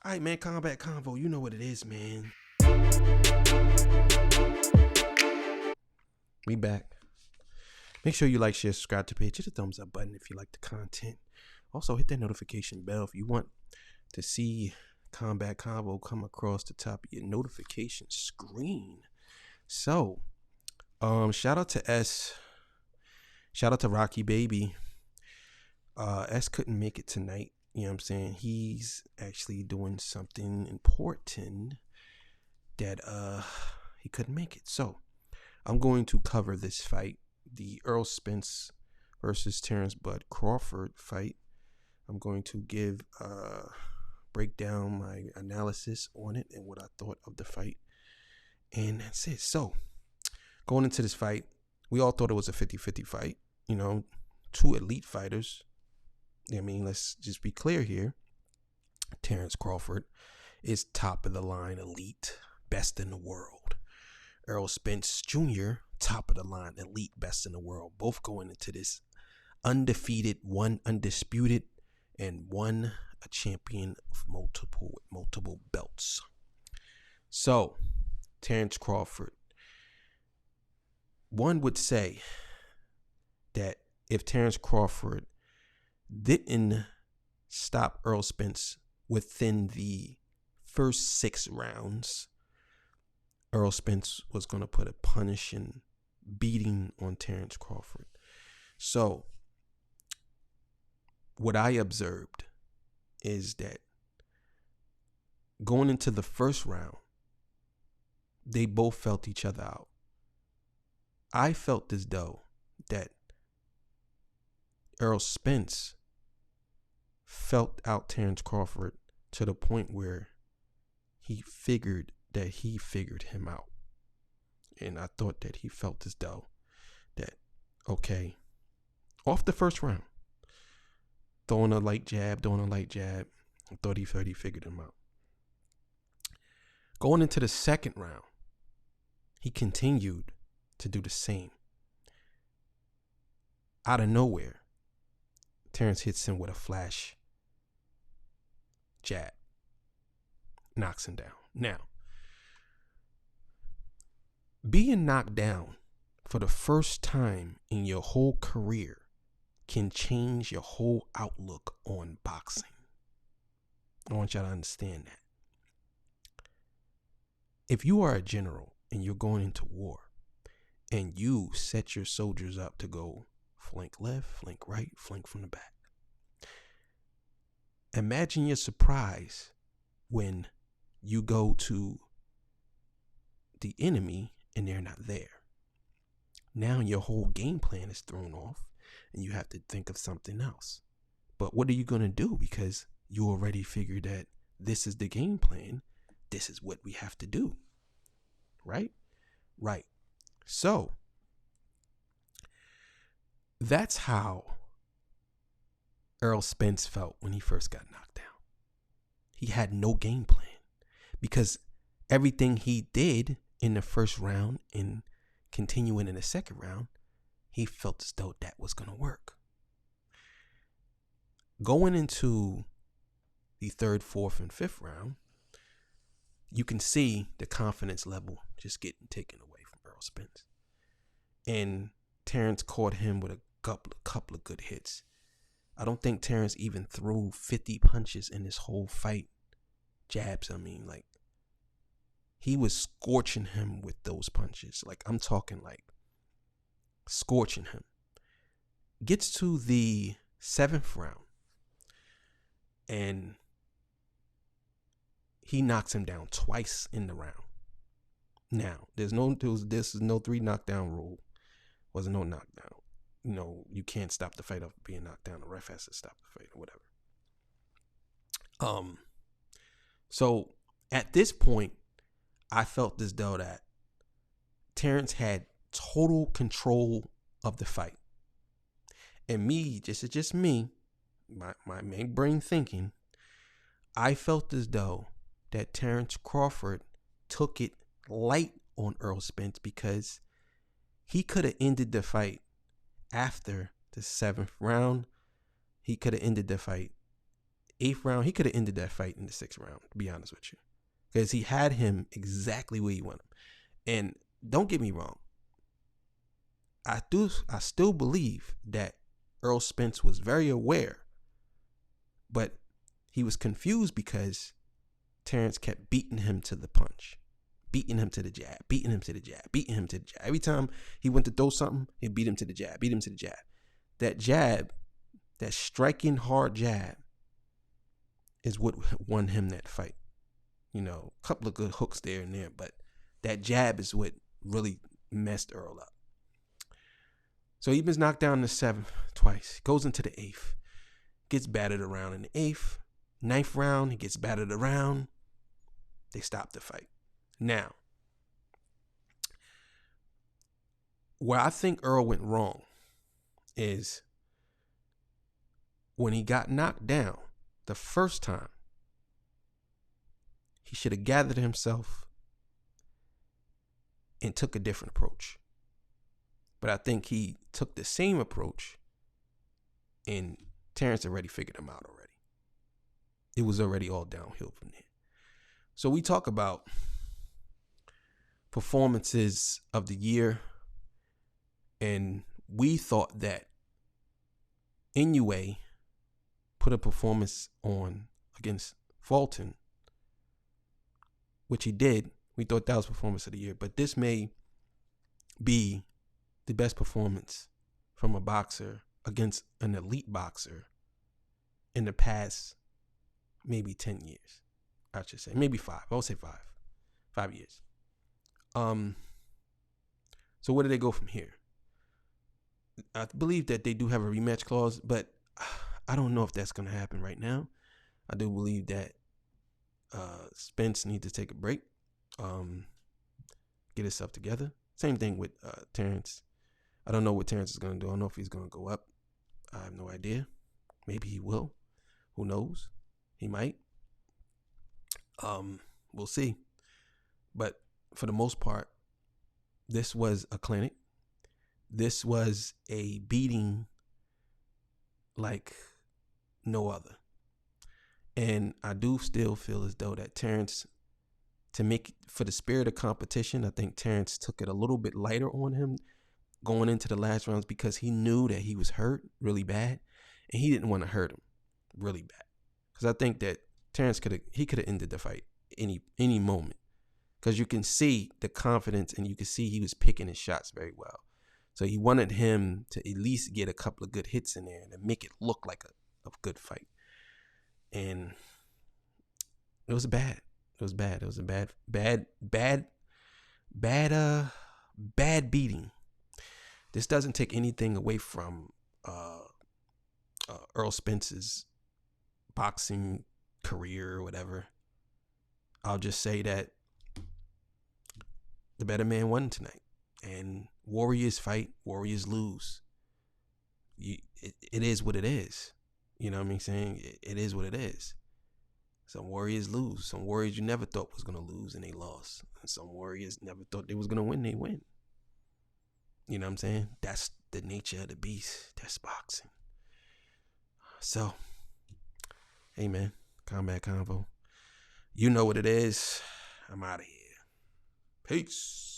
All right, man, Combat Convo, you know what it is, man. We back. Make sure you like, share, subscribe to the page. Hit the thumbs up button if you like the content. Also, hit that notification bell if you want to see Combat Convo come across the top of your notification screen. So, shout out to S. Shout out to Rocky Baby. S couldn't make it tonight. You know what I'm saying? He's actually doing something important that he couldn't make it. So I'm going to cover this fight, the Errol Spence versus Terence Crawford fight. I'm going to give break down my analysis on it and what I thought of the fight. And that's it. So going into this fight, we all thought it was a 50-50 fight. You know, two elite fighters. I mean, let's just be clear here. Terence Crawford is top of the line, elite, best in the world. Errol Spence Jr., top of the line, elite, best in the world. Both going into this undefeated, one undisputed, and one a champion of multiple belts. So, Terence Crawford. One would say that if Terence Crawford didn't stop Errol Spence within the first 6 rounds, Errol Spence was going to put a punishing beating on Terence Crawford. So what I observed is that going into the first round, they both felt each other out. I felt as though that Errol Spence felt out Terence Crawford to the point where he figured that he figured him out. And I thought that he felt as though that, okay, off the first round, throwing a light jab, I thought he figured him out. Going into the second round, he continued to do the same. Out of nowhere, Terence hits him with a flash jab, knocks him down. Now, being knocked down for the first time in your whole career can change your whole outlook on boxing. I want y'all to understand that. If you are a general and you're going into war and you set your soldiers up to go flank left, flank right, flank from the back, imagine your surprise when you go to the enemy and they're not there. Now your whole game plan is thrown off and you have to think of something else. But what are you going to do? Because you already figured that this is the game plan. This is what we have to do. Right? Right. So that's how Errol Spence felt when he first got knocked down. He had no game plan because everything he did in the first round and continuing in the second round, he felt as though that was going to work. Going into the third, fourth, and fifth round, you can see the confidence level just getting taken away from Errol Spence. And Terence caught him with a couple of good hits. I don't think Terence even threw 50 punches in this whole fight. Jabs, I mean, like, he was scorching him with those punches. Like, I'm talking like scorching him. Gets to the 7th round and he knocks him down twice in the round. Now, this is no 3 knockdown rule. Wasn't no knockdown. You know, you can't stop the fight of being knocked down. The ref has to stop the fight or whatever. So at this point, I felt as though that Terence had total control of the fight. And me, just me, my main brain thinking, I felt as though that Terence Crawford took it light on Errol Spence because he could have ended the fight after the 7th round. He could have ended the fight 8th round, he could have ended that fight in the 6th round, to be honest with you. Because he had him exactly where he wanted him. And don't get me wrong. I still believe that Earl Spence was very aware, but he was confused because Terence kept beating him to the punch, beating him to the jab, beating him to the jab, beating him to the jab. Every time he went to throw something, he'd beat him to the jab, beat him to the jab. That jab, that striking hard jab, is what won him that fight. You know, a couple of good hooks there and there, but that jab is what really messed Earl up. So he was knocked down in the 7th twice. Goes into the 8th. Gets battered around in the 8th. 9th round, he gets battered around. They stop the fight. Now, where I think Earl went wrong is when he got knocked down the first time, he should have gathered himself and took a different approach. But I think he took the same approach and Terence already figured him out already. It was already all downhill from there. So we talk about performances of the year, and we thought that Inoue put a performance on against Fulton, which he did. We thought that was performance of the year, but this may be the best performance from a boxer against an elite boxer in the past maybe 10 years. I should say maybe 5. I would say 5 years. So where do they go from here? I believe that they do have a rematch clause, but I don't know if that's going to happen right now. I do believe that Spence needs to take a break, get himself together. Same thing with Terence. I don't know what Terence is going to do. I don't know if he's going to go up. I have no idea. Maybe he will. Who knows? He might. We'll see. But for the most part, this was a clinic. This was a beating like no other. And I do still feel as though that Terence, to make for the spirit of competition, I think Terence took it a little bit lighter on him going into the last rounds because he knew that he was hurt really bad and he didn't want to hurt him really bad. Because I think that Terence could have ended the fight any moment. Because you can see the confidence and you can see he was picking his shots very well. So he wanted him to at least get a couple of good hits in there and to make it look like a good fight. And it was bad. It was bad. It was a bad beating. This doesn't take anything away from Earl Spence's boxing career or whatever. I'll just say that the better man won tonight. And warriors fight, warriors lose. It is what it is. You know what I'm saying? It is what it is. Some warriors lose. Some warriors you never thought was going to lose, and they lost. And some warriors never thought they was going to win, they win. You know what I'm saying? That's the nature of the beast. That's boxing. So, hey man, Combat Convo. You know what it is. I'm out of here. Peace.